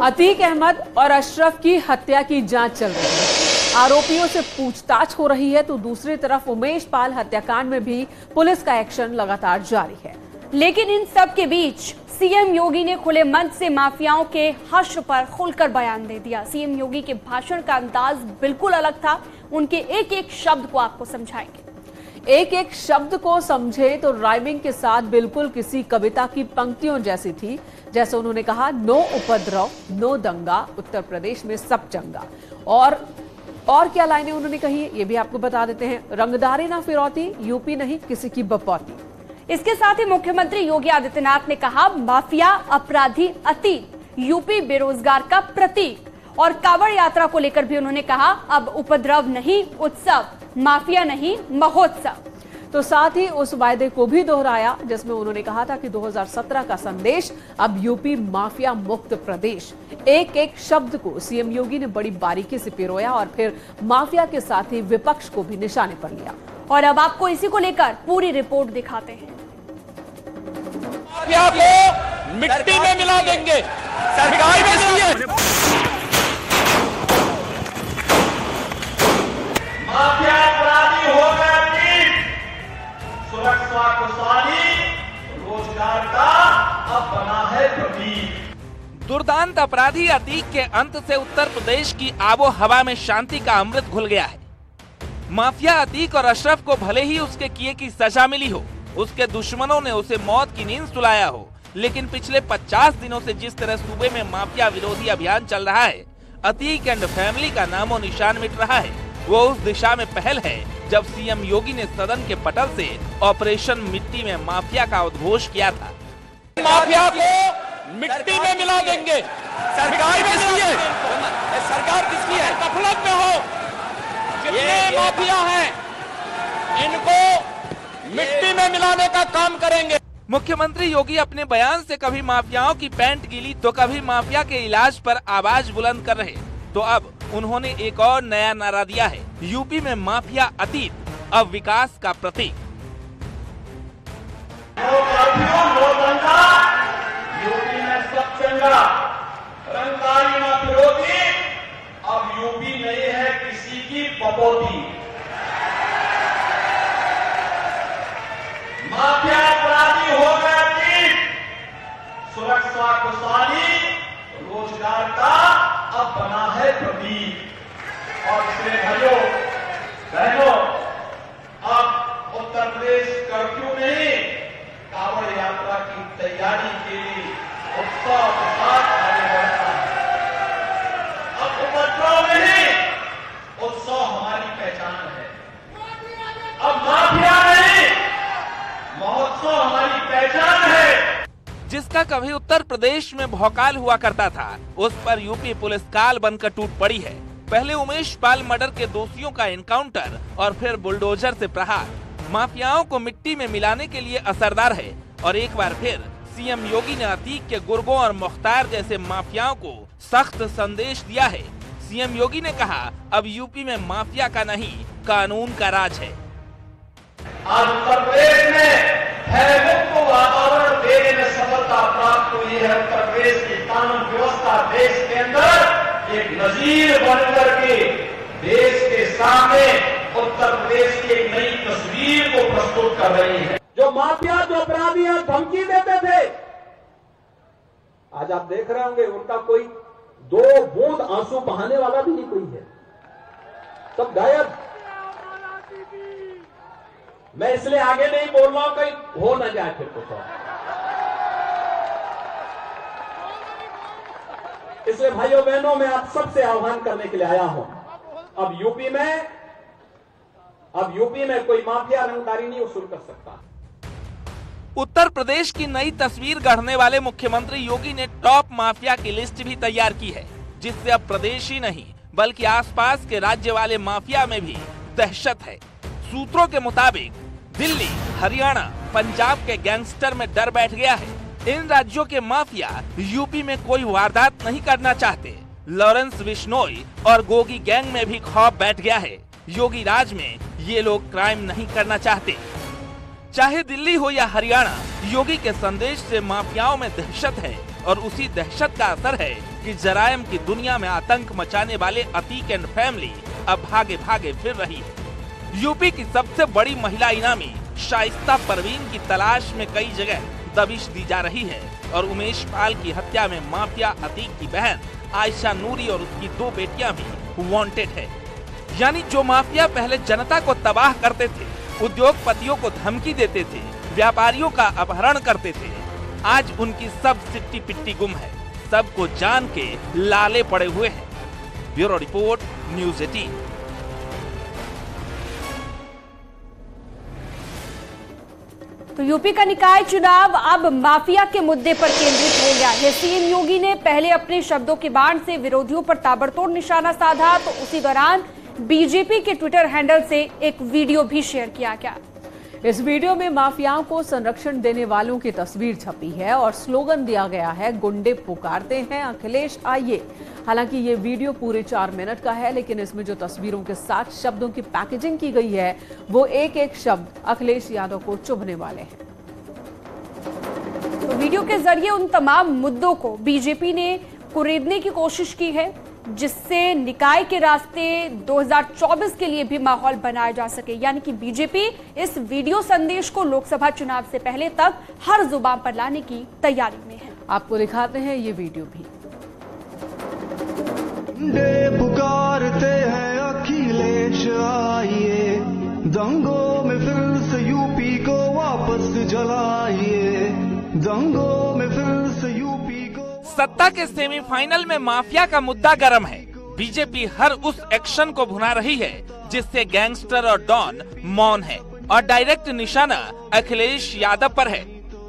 अतीक अहमद और अशरफ की हत्या की जांच चल रही है। आरोपियों से पूछताछ हो रही है, तो दूसरी तरफ उमेश पाल हत्याकांड में भी पुलिस का एक्शन लगातार जारी है। लेकिन इन सब के बीच सीएम योगी ने खुले मंच से माफियाओं के हश्र पर खुलकर बयान दे दिया। सीएम योगी के भाषण का अंदाज बिल्कुल अलग था। उनके एक एक शब्द को आपको समझाएंगे। एक एक शब्द को समझे तो राइमिंग के साथ बिल्कुल किसी कविता की पंक्तियों जैसी थी। जैसे उन्होंने कहा, नो उपद्रव, नो दंगा, उत्तर प्रदेश में सब चंगा। और क्या लाइनें उन्होंने कही ये भी आपको बता देते हैं। रंगदारी ना फिरौती, यूपी नहीं किसी की बपौती। इसके साथ ही मुख्यमंत्री योगी आदित्यनाथ ने कहा, माफिया अपराधी अतीत, यूपी बेरोजगार का प्रतीक। और कांवड़ यात्रा को लेकर भी उन्होंने कहा, अब उपद्रव नहीं उत्सव, माफिया नहीं महोत्सव। तो साथ ही उस वायदे को भी दोहराया जिसमें उन्होंने कहा था कि 2017 का संदेश, अब यूपी माफिया मुक्त प्रदेश। एक एक शब्द को सीएम योगी ने बड़ी बारीकी से पिरोया और फिर माफिया के साथ ही विपक्ष को भी निशाने पर लिया। और अब आपको इसी को लेकर पूरी रिपोर्ट दिखाते हैं। माफिया को मिट्टी में मिला देंगे, सरकार माफिया अपराधी हो गए, सुरक्षा खुशहाली रोजगार का अब बना है प्रतीक। दुर्दांत अपराधी अतीक के अंत से उत्तर प्रदेश की आबो हवा में शांति का अमृत घुल गया है। माफिया अतीक और अशरफ को भले ही उसके किए की सजा मिली हो, उसके दुश्मनों ने उसे मौत की नींद सुलाया हो, लेकिन पिछले 50 दिनों से जिस तरह सूबे में माफिया विरोधी अभियान चल रहा है, अतीक एंड फैमिली का नामो निशान मिट रहा है। वो उस दिशा में पहल है जब सीएम योगी ने सदन के पटल से ऑपरेशन मिट्टी में माफिया का उद्घोष किया था। माफिया को मिट्टी में मिला देंगे, सरकार किसकी है? सरकार किसकी है? गफलत में हो, जितने माफिया हैं इनको मिट्टी में मिलाने का काम करेंगे। मुख्यमंत्री योगी अपने बयान से कभी माफियाओं की पैंट गीली तो कभी माफिया के इलाज पर आवाज बुलंद कर रहे, तो अब उन्होंने एक और नया नारा दिया है, यूपी में माफिया अतीत, अब विकास का प्रतीक। यूपी में सब चंगा, रंगदारी ना फिरौती, अब यूपी नहीं है किसी की बपौती। माफिया अपराधी हो गए, सुरक्षा खुशहाली रोजगार का अब बना है प्रतीक। और इसलिए भाइयों बहनों, अब उत्तर प्रदेश कर्फ्यू नहीं, कांवड़ यात्रा की तैयारी के लिए उत्साह के साथ आगे बढ़ता है। अब उपद्रव नहीं, उत्साह हमारी पहचान है। अब माफिया नहीं, महोत्सव हमारी पहचान है। जिसका कभी उत्तर प्रदेश में भौकाल हुआ करता था, उस पर यूपी पुलिस काल बनकर टूट पड़ी है। पहले उमेश पाल मर्डर के दोषियों का एनकाउंटर और फिर बुलडोजर से प्रहार माफियाओं को मिट्टी में मिलाने के लिए असरदार है। और एक बार फिर सीएम योगी ने अतीक के गुर्गों और मुख्तार जैसे माफियाओं को सख्त संदेश दिया है। सीएम योगी ने कहा, अब यूपी में माफिया का नहीं, कानून का राज है। आज उत्तर प्रदेश में भयमुक्त वातावरण देने में सफलता प्राप्त हुई है। उत्तर प्रदेश की कानून व्यवस्था देश के अंदर एक नजीर बनकर के देश के सामने उत्तर प्रदेश की एक नई तस्वीर को प्रस्तुत कर रही है। जो माफिया, जो अपराधी हैं, धमकी देते थे, आज आप देख रहे होंगे उनका कोई 2 बूंद आंसू बहाने वाला भी नहीं कोई है, सब गायब। मैं इसलिए आगे नहीं बोल रहा हूं कहीं हो न जाए फिर कुछ और। इसलिए भाइयों बहनों, मैं आप सबसे आह्वान करने के लिए आया हूं, अब यूपी में कोई माफिया रंगदारी नहीं वसूल कर सकता। उत्तर प्रदेश की नई तस्वीर गढ़ने वाले मुख्यमंत्री योगी ने टॉप माफिया की लिस्ट भी तैयार की है, जिससे अब प्रदेश ही नहीं बल्कि आसपास के राज्य वाले माफिया में भी दहशत है। सूत्रों के मुताबिक दिल्ली, हरियाणा, पंजाब के गैंगस्टर में डर बैठ गया है। इन राज्यों के माफिया यूपी में कोई वारदात नहीं करना चाहते। लॉरेंस बिश्नोई और गोगी गैंग में भी खौफ बैठ गया है। योगी राज में ये लोग क्राइम नहीं करना चाहते। चाहे दिल्ली हो या हरियाणा, योगी के संदेश से माफियाओं में दहशत है और उसी दहशत का असर है कि जरायम की दुनिया में आतंक मचाने वाले अतीक एंड फैमिली अब भागे भागे फिर रही है। यूपी की सबसे बड़ी महिला इनामी शाइस्ता परवीन की तलाश में कई जगह दबिश दी जा रही है और उमेश पाल की हत्या में माफिया अतीक की बहन आयशा नूरी और उसकी 2 बेटियां भी वांटेड है। यानी जो माफिया पहले जनता को तबाह करते थे, उद्योगपतियों को धमकी देते थे, व्यापारियों का अपहरण करते थे, आज उनकी सब सिट्टी पिट्टी गुम है। सबको जान के लाले पड़े हुए हैं। Bureau report, news 18। तो यूपी का निकाय चुनाव अब माफिया के मुद्दे पर केंद्रित हो गया है। सीएम योगी ने पहले अपने शब्दों के बाण से विरोधियों पर ताबड़तोड़ निशाना साधा, तो उसी दौरान बीजेपी के ट्विटर हैंडल से एक वीडियो भी शेयर किया गया। इस वीडियो में माफियाओं को संरक्षण देने वालों की तस्वीर छपी है और स्लोगन दिया गया है, गुंडे पुकारते हैं अखिलेश आइए। हालांकि ये वीडियो पूरे 4 मिनट का है, लेकिन इसमें जो तस्वीरों के साथ शब्दों की पैकेजिंग की गई है वो एक एक शब्द अखिलेश यादव को चुभने वाले हैं। तो वीडियो के जरिए उन तमाम मुद्दों को बीजेपी ने कुरेदने की कोशिश की है, जिससे निकाय के रास्ते 2024 के लिए भी माहौल बनाया जा सके। यानी कि बीजेपी इस वीडियो संदेश को लोकसभा चुनाव से पहले तक हर जुबान पर लाने की तैयारी में है। आपको दिखाते हैं ये वीडियो भी। पुकारते हैं अखिलेश आइए, दंगों में फिर से यूपी को वापस जलाइए, दंगों में फिर से यूपी को। सत्ता के सेमीफाइनल में माफिया का मुद्दा गर्म है। बीजेपी हर उस एक्शन को भुना रही है जिससे गैंगस्टर और डॉन मौन है और डायरेक्ट निशाना अखिलेश यादव पर है।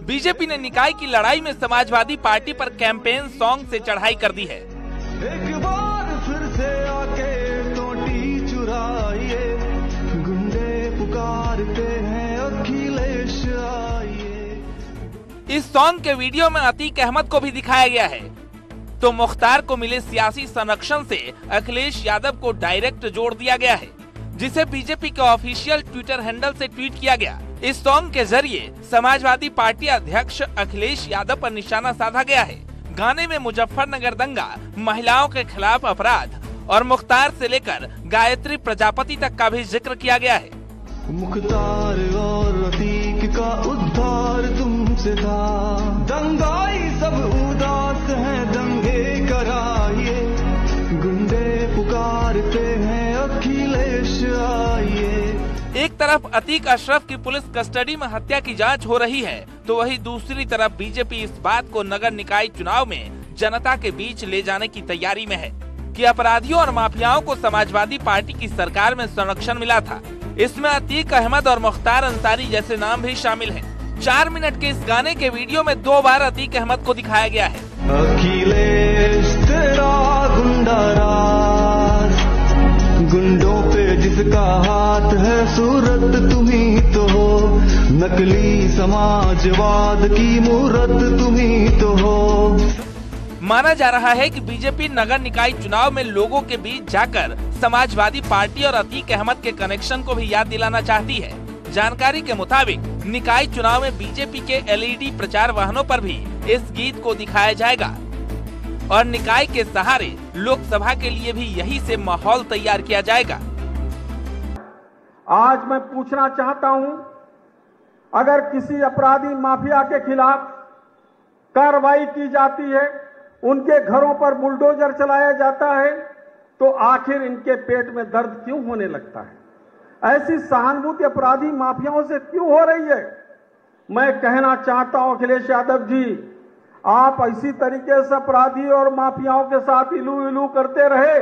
बीजेपी ने निकाय की लड़ाई में समाजवादी पार्टी पर कैंपेन सॉन्ग से चढ़ाई कर दी है। एक बार फिर से आके टोटी चुराइए, गुंडे पुकारते हैं अखिलेश आइए। इस सॉन्ग के वीडियो में अतीक अहमद को भी दिखाया गया है, तो मुख्तार को मिले सियासी संरक्षण से अखिलेश यादव को डायरेक्ट जोड़ दिया गया है, जिसे बीजेपी के ऑफिशियल ट्विटर हैंडल से ट्वीट किया गया। इस सॉन्ग के जरिए समाजवादी पार्टी अध्यक्ष अखिलेश यादव पर निशाना साधा गया है। गाने में मुजफ्फरनगर दंगा, महिलाओं के खिलाफ अपराध और मुख्तार से लेकर गायत्री प्रजापति तक का भी जिक्र किया गया है। मुख्तार और अतीक का उद्धार तुमसे था, दंगाई सब उदास हैं दंगे कराइए, गुंडे पुकारते हैं अखिलेश आइए। एक तरफ अतीक अशरफ की पुलिस कस्टडी में हत्या की जांच हो रही है, तो वहीं दूसरी तरफ बीजेपी इस बात को नगर निकाय चुनाव में जनता के बीच ले जाने की तैयारी में है कि अपराधियों और माफियाओं को समाजवादी पार्टी की सरकार में संरक्षण मिला था। इसमें अतीक अहमद और मुख्तार अंसारी जैसे नाम भी शामिल हैं। 4 मिनट के इस गाने के वीडियो में 2 बार अतीक अहमद को दिखाया गया है। अखिलेश तेरा गुंडा राज, गुंडों पे जिसका हाथ है सूरत तुम्ही तो हो, नकली समाजवाद की मूरत तुम्ही तो हो। माना जा रहा है कि बीजेपी नगर निकाय चुनाव में लोगों के बीच जाकर समाजवादी पार्टी और अतीक अहमद के कनेक्शन को भी याद दिलाना चाहती है। जानकारी के मुताबिक निकाय चुनाव में बीजेपी के एलईडी प्रचार वाहनों पर भी इस गीत को दिखाया जाएगा और निकाय के सहारे लोकसभा के लिए भी यही से माहौल तैयार किया जाएगा। आज मैं पूछना चाहता हूं, अगर किसी अपराधी माफिया के खिलाफ कार्रवाई की जाती है, उनके घरों पर बुलडोजर चलाया जाता है, तो आखिर इनके पेट में दर्द क्यों होने लगता है? ऐसी सहानुभूति अपराधी माफियाओं से क्यों हो रही है? मैं कहना चाहता हूं अखिलेश यादव जी, आप इसी तरीके से अपराधी और माफियाओं के साथ इलू इलू करते रहे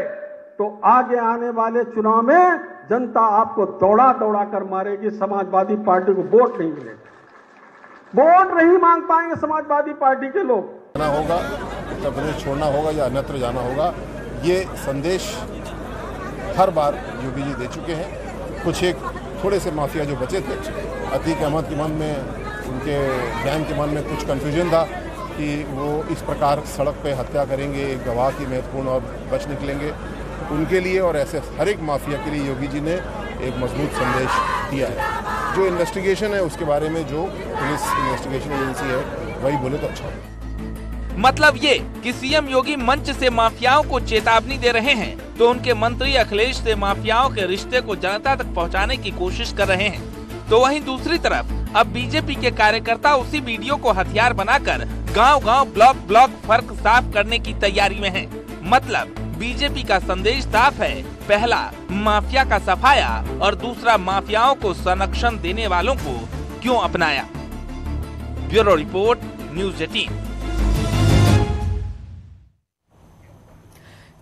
तो आगे आने वाले चुनाव में जनता आपको दौड़ा दौड़ा कर मारेगी। समाजवादी पार्टी को वोट नहीं मिलेगा, वोट नहीं मांग पाएंगे समाजवादी पार्टी के लोग। होगा, उत्तर प्रदेश छोड़ना होगा या अन्यत्र जाना होगा, ये संदेश हर बार योगी जी दे चुके हैं। कुछ एक थोड़े से माफिया जो बचे थे, अतीक अहमद के मन में, उनके गैंग के मन में कुछ कन्फ्यूजन था कि वो इस प्रकार सड़क पे हत्या करेंगे, एक गवाह की महत्वपूर्ण और बच निकलेंगे, उनके लिए और ऐसे हर एक माफिया के लिए योगी जी ने एक मजबूत संदेश दिया है। जो इन्वेस्टिगेशन है उसके बारे में जो पुलिस इन्वेस्टिगेशन एजेंसी है वही बोले तो अच्छा होगा। मतलब ये कि सीएम योगी मंच से माफियाओं को चेतावनी दे रहे हैं तो उनके मंत्री अखिलेश से माफियाओं के रिश्ते को जनता तक पहुंचाने की कोशिश कर रहे हैं। तो वहीं दूसरी तरफ अब बीजेपी के कार्यकर्ता उसी वीडियो को हथियार बनाकर गांव-गांव, ब्लॉक फर्क साफ करने की तैयारी में हैं। मतलब बीजेपी का संदेश साफ है, पहला माफिया का सफाया और दूसरा माफियाओं को संरक्षण देने वालों को क्यों अपनाया। Bureau report, news 18।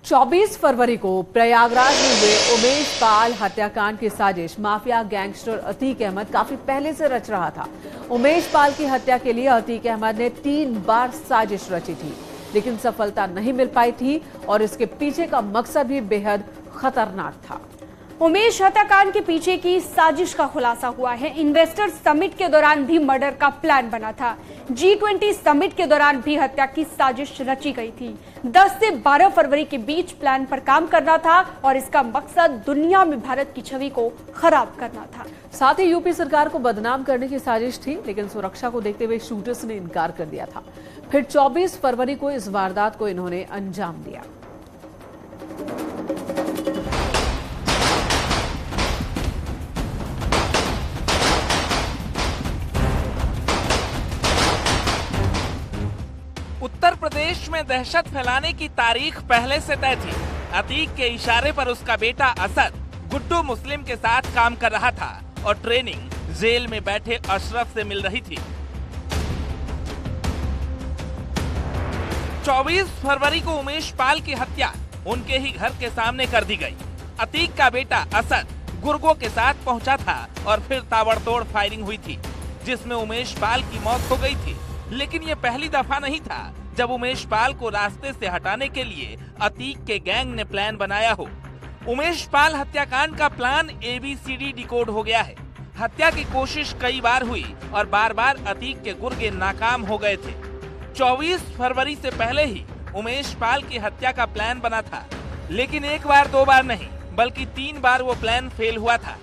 24 फरवरी को प्रयागराज में हुए उमेश पाल हत्याकांड की साजिश माफिया गैंगस्टर अतीक अहमद काफी पहले से रच रहा था। उमेश पाल की हत्या के लिए अतीक अहमद ने 3 बार साजिश रची थी, लेकिन सफलता नहीं मिल पाई थी और इसके पीछे का मकसद भी बेहद खतरनाक था। उमेश हत्याकांड के पीछे की साजिश का खुलासा हुआ है। इन्वेस्टर समिट के दौरान भी मर्डर का प्लान बना था। G20 समिट के दौरान भी हत्या की साजिश रची गई थी। 10 से 12 फरवरी के बीच प्लान पर काम करना था और इसका मकसद दुनिया में भारत की छवि को खराब करना था। साथ ही यूपी सरकार को बदनाम करने की साजिश थी, लेकिन सुरक्षा को देखते हुए शूटर्स ने इनकार कर दिया था। फिर 24 फरवरी को इस वारदात को इन्होंने अंजाम दिया। उत्तर प्रदेश में दहशत फैलाने की तारीख पहले से तय थी। अतीक के इशारे पर उसका बेटा असद गुड्डू मुस्लिम के साथ काम कर रहा था और ट्रेनिंग जेल में बैठे अशरफ से मिल रही थी। 24 फरवरी को उमेश पाल की हत्या उनके ही घर के सामने कर दी गई। अतीक का बेटा असद गुर्गों के साथ पहुंचा था और फिर ताबड़तोड़ फायरिंग हुई थी, जिसमें उमेश पाल की मौत हो गई थी। लेकिन ये पहली दफा नहीं था जब उमेश पाल को रास्ते से हटाने के लिए अतीक के गैंग ने प्लान बनाया हो। उमेश पाल हत्याकांड का प्लान ABCD डिकोड हो गया है। हत्या की कोशिश कई बार हुई और बार बार अतीक के गुर्गे नाकाम हो गए थे। 24 फरवरी से पहले ही उमेश पाल की हत्या का प्लान बना था, लेकिन एक बार 2 बार नहीं बल्कि 3 बार वो प्लान फेल हुआ था।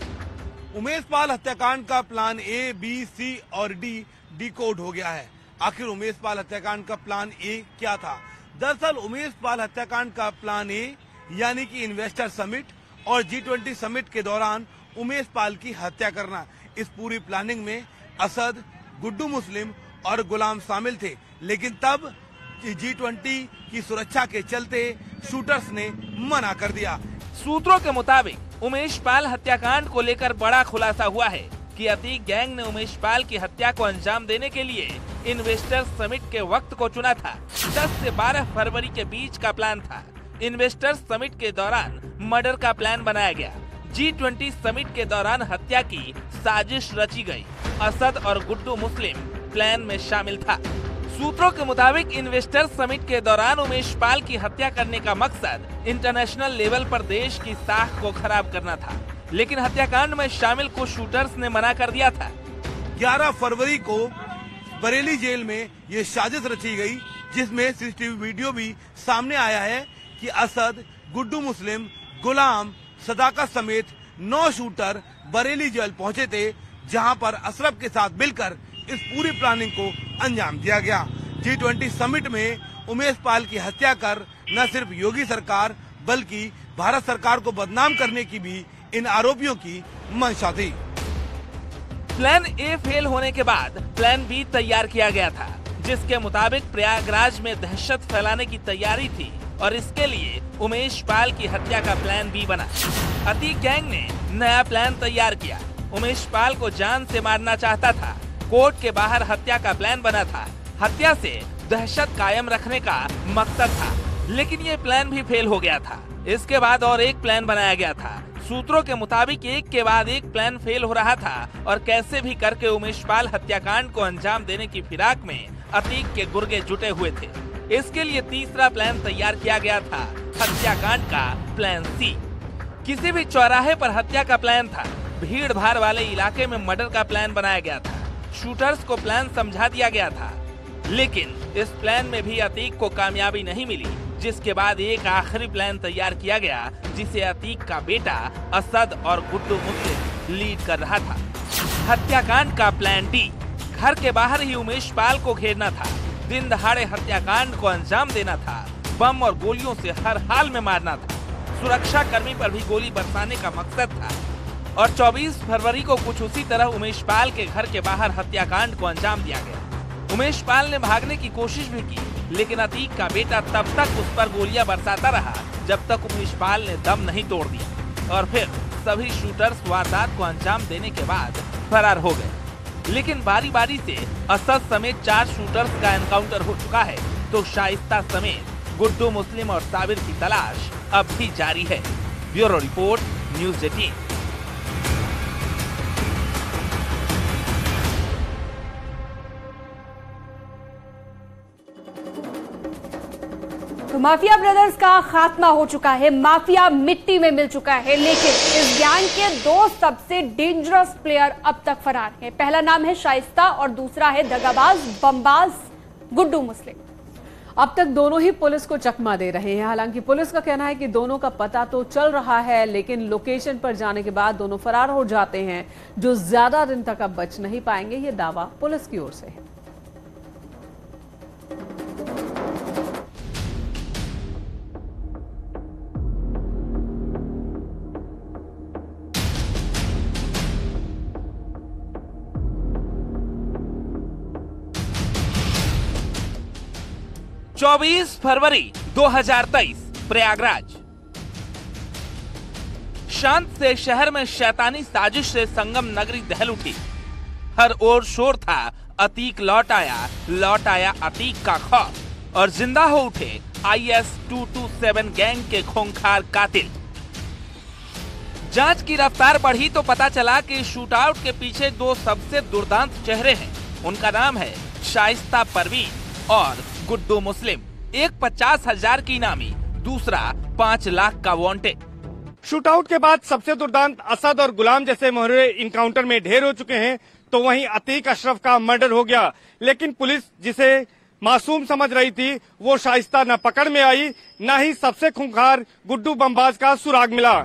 उमेश पाल हत्याकांड का प्लान A, B, C और D डिकोड हो गया है। आखिर उमेश पाल हत्याकांड का प्लान ए क्या था? दरअसल उमेश पाल हत्याकांड का प्लान ए यानी कि इन्वेस्टर समिट और G20 समिट के दौरान उमेश पाल की हत्या करना। इस पूरी प्लानिंग में असद, गुड्डू मुस्लिम और गुलाम शामिल थे, लेकिन तब G20 की सुरक्षा के चलते शूटर्स ने मना कर दिया। सूत्रों के मुताबिक उमेश पाल हत्याकांड को लेकर बड़ा खुलासा हुआ है कि अतीक गैंग ने उमेश पाल की हत्या को अंजाम देने के लिए इन्वेस्टर्स समिट के वक्त को चुना था। 10 से 12 फरवरी के बीच का प्लान था। इन्वेस्टर्स समिट के दौरान मर्डर का प्लान बनाया गया। G20 समिट के दौरान हत्या की साजिश रची गई। असद और गुड्डू मुस्लिम प्लान में शामिल था। सूत्रों के मुताबिक इन्वेस्टर्स समिट के दौरान उमेश पाल की हत्या करने का मकसद इंटरनेशनल लेवल पर देश की साख को खराब करना था, लेकिन हत्याकांड में शामिल कुछ शूटर्स ने मना कर दिया था। 11 फरवरी को बरेली जेल में ये साजिश रची गई, जिसमें CCTV वीडियो भी सामने आया है कि असद, गुड्डू मुस्लिम, गुलाम, सदाकत समेत 9 शूटर बरेली जेल पहुंचे थे, जहां पर अशरफ के साथ मिलकर इस पूरी प्लानिंग को अंजाम दिया गया। G20 समिट में उमेश पाल की हत्या कर न सिर्फ योगी सरकार बल्कि भारत सरकार को बदनाम करने की भी इन आरोपियों की मंशा थी। प्लान ए फेल होने के बाद प्लान बी तैयार किया गया था, जिसके मुताबिक प्रयागराज में दहशत फैलाने की तैयारी थी और इसके लिए उमेश पाल की हत्या का प्लान बी बना। अतीक गैंग ने नया प्लान तैयार किया। उमेश पाल को जान से मारना चाहता था। कोर्ट के बाहर हत्या का प्लान बना था। हत्या से दहशत कायम रखने का मकसद था, लेकिन ये प्लान भी फेल हो गया था। इसके बाद और एक प्लान बनाया गया था। सूत्रों के मुताबिक एक के बाद एक प्लान फेल हो रहा था और कैसे भी करके उमेश पाल हत्याकांड को अंजाम देने की फिराक में अतीक के गुर्गे जुटे हुए थे। इसके लिए तीसरा प्लान तैयार किया गया था, हत्याकांड का प्लान सी। किसी भी चौराहे पर हत्या का प्लान था। भीड़ भाड़ वाले इलाके में मर्डर का प्लान बनाया गया था। शूटर्स को प्लान समझा दिया गया था, लेकिन इस प्लान में भी अतीक को कामयाबी नहीं मिली, जिसके बाद एक आखिरी प्लान तैयार किया गया, जिसे अतीक का बेटा असद और गुड्डू मुस्लिम लीड कर रहा था। हत्याकांड का प्लान डी, घर के बाहर ही उमेश पाल को घेरना था। दिन दहाड़े हत्याकांड को अंजाम देना था, बम और गोलियों से हर हाल में मारना था, सुरक्षा कर्मी पर भी गोली बरसाने का मकसद था। और 24 फरवरी को कुछ उसी तरह उमेश पाल के घर के बाहर हत्याकांड को अंजाम दिया गया। उमेश पाल ने भागने की कोशिश भी की, लेकिन अतीक का बेटा तब तक उस पर गोलियां बरसाता रहा जब तक उमेश पाल ने दम नहीं तोड़ दिया। और फिर सभी शूटर्स वारदात को अंजाम देने के बाद फरार हो गए। लेकिन बारी बारी से असद समेत 4 शूटर्स का एनकाउंटर हो चुका है, तो शाइस्ता समेत गुड्डू मुस्लिम और साबिर की तलाश अब भी जारी है। Bureau report, news 18। तो माफिया ब्रदर्स का खात्मा हो चुका है, माफिया मिट्टी में मिल चुका है, लेकिन इस गैंग के 2 सबसे डेंजरस प्लेयर अब तक फरार हैं। पहला नाम है शाइस्ता और दूसरा है दगाबाज बमबाज गुड्डू मुस्लिम। अब तक दोनों ही पुलिस को चकमा दे रहे हैं। हालांकि पुलिस का कहना है कि दोनों का पता तो चल रहा है, लेकिन लोकेशन पर जाने के बाद दोनों फरार हो जाते हैं, जो ज्यादा दिन तक अब बच नहीं पाएंगे। ये दावा पुलिस की ओर से है। चौबीस फरवरी 2023 प्रयागराज। शांत से शहर में शैतानी साजिश से संगम नगरी दहल उठी। हर ओर शोर था, अतीक लौट आया अतीक का खौफ, और जिंदा हो उठे IS 227 गैंग के खूंखार कातिल। जांच की रफ्तार बढ़ी तो पता चला कि शूटआउट के पीछे 2 सबसे दुर्दांत चेहरे हैं। उनका नाम है शाइस्ता परवीन और गुड्डू मुस्लिम। एक 50,000 की इनामी, दूसरा 5 लाख का वांटेड। शूटआउट के बाद सबसे दुर्दांत असद और गुलाम जैसे मोहरे इनकाउंटर में ढेर हो चुके हैं, तो वहीं अतीक अशरफ का मर्डर हो गया। लेकिन पुलिस जिसे मासूम समझ रही थी, वो शाइस्ता न पकड़ में आई, न ही सबसे खूंखार गुड्डू बमबाज का सुराग मिला।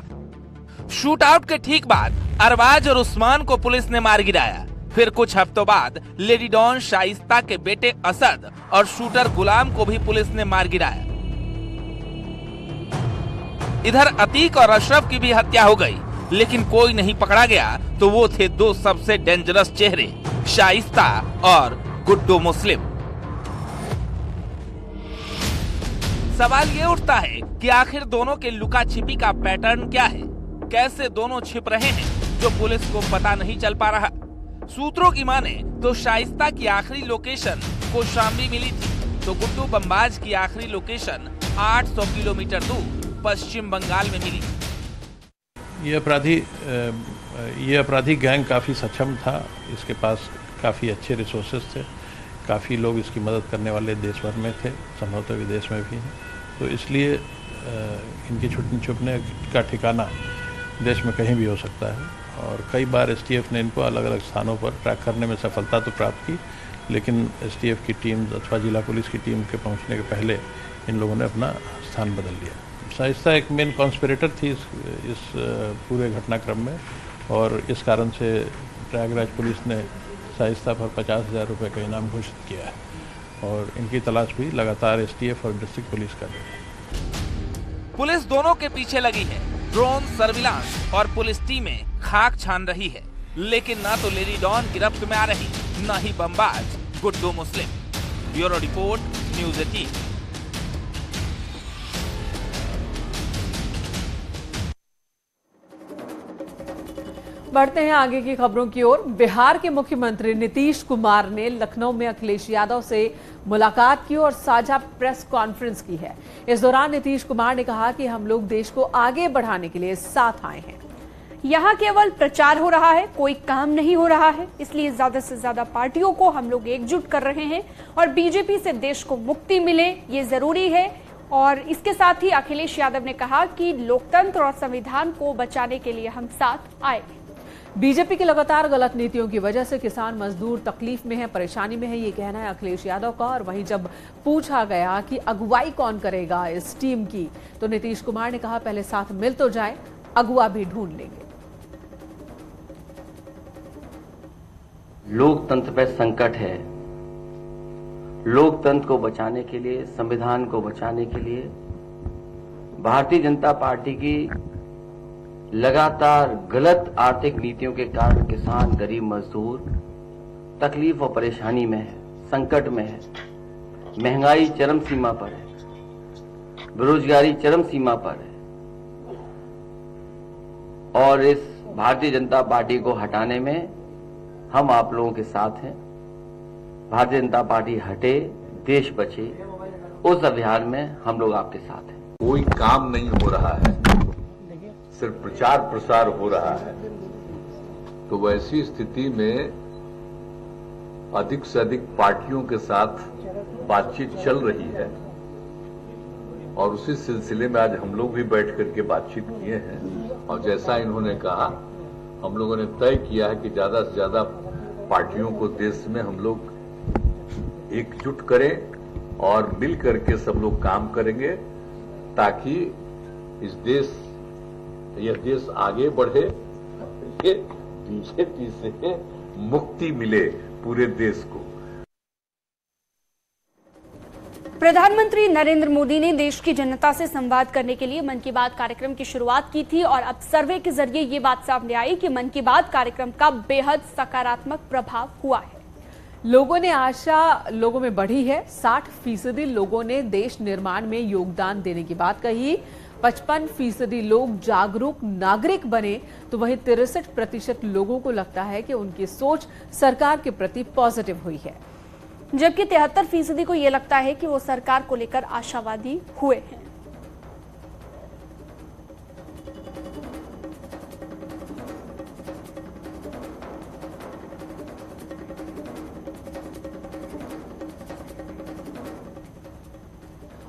शूटआउट के ठीक बाद अरबाज और उस्मान को पुलिस ने मार गिराया। फिर कुछ हफ्तों बाद लेडी डॉन शाइस्ता के बेटे असद और शूटर गुलाम को भी पुलिस ने मार गिराया। इधर अतीक और अशरफ की भी हत्या हो गई, लेकिन कोई नहीं पकड़ा गया। तो वो थे 2 सबसे डेंजरस चेहरे, शाइस्ता और गुड्डू मुस्लिम। सवाल ये उठता है कि आखिर दोनों के लुका छिपी का पैटर्न क्या है? कैसे दोनों छिप रहे हैं जो पुलिस को पता नहीं चल पा रहा। सूत्रों की माने तो शाइस्ता की आखिरी लोकेशन कौशाम्बी मिली थी, तो गुड्डू बमबाज की आखिरी लोकेशन 800 किलोमीटर दूर पश्चिम बंगाल में मिली। ये अपराधी गैंग काफ़ी सक्षम था, इसके पास काफ़ी अच्छे रिसोर्सेज थे, काफ़ी लोग इसकी मदद करने वाले देश भर में थे, संभवतः विदेश में भी हैं। तो इसलिए इनकी छुपने का ठिकाना देश में कहीं भी हो सकता है। और कई बार STF ने इनको अलग अलग स्थानों पर ट्रैक करने में सफलता तो प्राप्त की, लेकिन STF की टीम अथवा जिला पुलिस की टीम के पहुंचने के पहले इन लोगों ने अपना स्थान बदल लिया। शाइस्ता एक मेन कॉन्स्पिरेटर थी इस पूरे घटनाक्रम में, और इस कारण से प्रयागराज पुलिस ने शाइस्ता पर 50,000 रुपये का इनाम घोषित किया है, और इनकी तलाश भी लगातार STF और डिस्ट्रिक्ट पुलिस कर रही है। पुलिस दोनों के पीछे लगी है। ड्रोन सर्विलांस और पुलिस टीमें खाक छान रही है, लेकिन ना तो लेडी डॉन गिरफ्त में आ रही, ना ही बमबाज Guddu Muslim. Bureau report, news 18। बढ़ते हैं आगे की खबरों की ओर। बिहार के मुख्यमंत्री नीतीश कुमार ने लखनऊ में अखिलेश यादव से मुलाकात की और साझा प्रेस कॉन्फ्रेंस की है। इस दौरान नीतीश कुमार ने कहा कि हम लोग देश को आगे बढ़ाने के लिए साथ आए हैं। यहाँ केवल प्रचार हो रहा है, कोई काम नहीं हो रहा है, इसलिए ज्यादा से ज्यादा पार्टियों को हम लोग एकजुट कर रहे हैं और बीजेपी से देश को मुक्ति मिले, ये जरूरी है। और इसके साथ ही अखिलेश यादव ने कहा कि लोकतंत्र और संविधान को बचाने के लिए हम साथ आए। बीजेपी की लगातार गलत नीतियों की वजह से किसान मजदूर तकलीफ में है, परेशानी में है, ये कहना है अखिलेश यादव का। और वहीं जब पूछा गया कि अगुवाई कौन करेगा इस टीम की, तो नीतीश कुमार ने कहा पहले साथ मिल तो जाए, अगुवा भी ढूंढ लेंगे। लोकतंत्र पर संकट है, लोकतंत्र को बचाने के लिए, संविधान को बचाने के लिए भारतीय जनता पार्टी की लगातार गलत आर्थिक नीतियों के कारण किसान, गरीब मजदूर तकलीफ और परेशानी में है, संकट में है, महंगाई चरम सीमा पर है, बेरोजगारी चरम सीमा पर है और इस भारतीय जनता पार्टी को हटाने में हम आप लोगों के साथ हैं। भारतीय जनता पार्टी हटे, देश बचे, उस अभियान में हम लोग आपके साथ हैं। कोई काम नहीं हो रहा है, सिर्फ प्रचार प्रसार हो रहा है। तो वैसी स्थिति में अधिक से अधिक पार्टियों के साथ बातचीत चल रही है और उसी सिलसिले में आज हम लोग भी बैठ करके बातचीत किए हैं और जैसा इन्होंने कहा, हम लोगों ने तय किया है कि ज्यादा से ज्यादा पार्टियों को देश में हम लोग एकजुट करें और मिल करके सब लोग काम करेंगे ताकि यह देश आगे बढ़े, बीजेपी से मुक्ति मिले पूरे देश को। प्रधानमंत्री नरेंद्र मोदी ने देश की जनता से संवाद करने के लिए मन की बात कार्यक्रम की शुरुआत की थी और अब सर्वे के जरिए ये बात सामने आई कि मन की बात कार्यक्रम का बेहद सकारात्मक प्रभाव हुआ है। लोगों ने आशा लोगों में बढ़ी है। 60% लोगों ने देश निर्माण में योगदान देने की बात कही। 55% लोग जागरूक नागरिक बने तो वहीं 63% लोगों को लगता है कि उनकी सोच सरकार के प्रति पॉजिटिव हुई है, जबकि 73% को यह लगता है कि वो सरकार को लेकर आशावादी हुए हैं।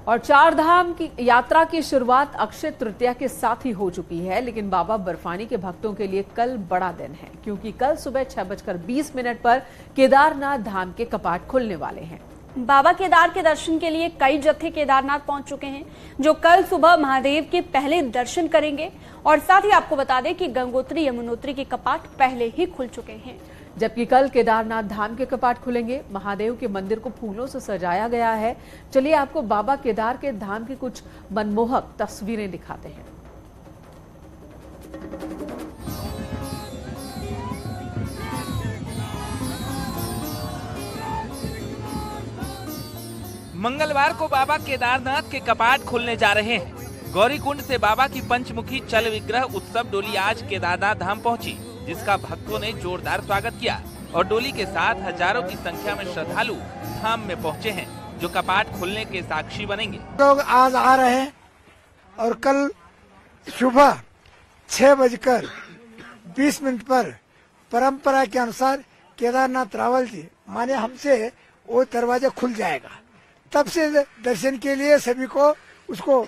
और 4 धाम की यात्रा की शुरुआत अक्षय तृतीया के साथ ही हो चुकी है, लेकिन बाबा बर्फानी के भक्तों के लिए कल बड़ा दिन है क्योंकि कल सुबह 6:20 पर केदारनाथ धाम के कपाट खुलने वाले हैं। बाबा केदार के दर्शन के लिए कई जत्थे केदारनाथ पहुंच चुके हैं जो कल सुबह महादेव के पहले दर्शन करेंगे और साथ ही आपको बता दें कि गंगोत्री, यमुनोत्री के कपाट पहले ही खुल चुके हैं, जबकि कल केदारनाथ धाम के कपाट खुलेंगे। महादेव के मंदिर को फूलों से सजाया गया है। चलिए आपको बाबा केदार के धाम की कुछ मनमोहक तस्वीरें दिखाते हैं। मंगलवार को बाबा केदारनाथ के कपाट खुलने जा रहे हैं। गौरीकुंड से बाबा की पंचमुखी चल विग्रह उत्सव डोली आज केदारनाथ धाम पहुंची, जिसका भक्तों ने जोरदार स्वागत किया और डोली के साथ हजारों की संख्या में श्रद्धालु धाम में पहुंचे हैं जो कपाट खुलने के साक्षी बनेंगे। लोग आज आ रहे हैं और कल सुबह 6:20 पर परंपरा के अनुसार केदारनाथ रावल जी माने हमसे वो दरवाजा खुल जाएगा। तब से दर्शन के लिए सभी को उसको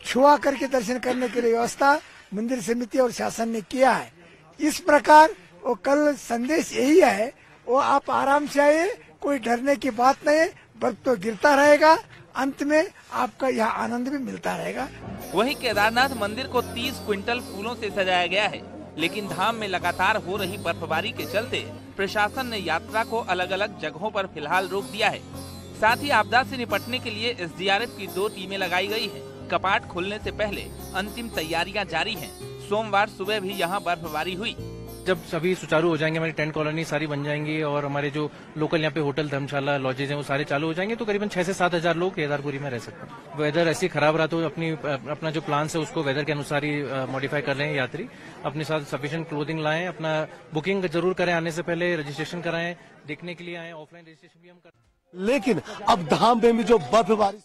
छुआ करके दर्शन करने के लिए व्यवस्था मंदिर समिति और शासन ने किया है। इस प्रकार वो कल संदेश यही है, वो आप आराम से आइए, कोई डरने की बात नहीं, बर्फ तो गिरता रहेगा, अंत में आपका यह आनंद भी मिलता रहेगा। वहीं केदारनाथ मंदिर को 30 क्विंटल फूलों से सजाया गया है, लेकिन धाम में लगातार हो रही बर्फबारी के चलते प्रशासन ने यात्रा को अलग अलग जगहों पर फिलहाल रोक दिया है। साथ ही आपदा से निपटने के लिए SDRF की 2 टीमें लगाई गई हैं। कपाट खुलने से पहले अंतिम तैयारियां जारी हैं। सोमवार सुबह भी यहां बर्फबारी हुई। जब सभी सुचारू हो जाएंगे, हमारी टेंट कॉलोनी सारी बन जाएंगी और हमारे जो लोकल यहाँ पे होटल, धर्मशाला, लॉजेज हैं वो सारे चालू हो जाएंगे तो करीबन 6 से 7 हजार लोग केदारपुरी में रह सकते हैं। वेदर ऐसी खराब रहा तो अपना जो प्लान है उसको वेदर के अनुसार ही मॉडिफाई कर रहे हैं। यात्री अपने साथ सफिशिएंट क्लोथिंग लाएं, अपना बुकिंग जरूर करें, आने से पहले रजिस्ट्रेशन कराएं, देखने के लिए आए, ऑफलाइन रजिस्ट्रेशन भी हम करें। लेकिन अब धाम में भी जो बर्फबारी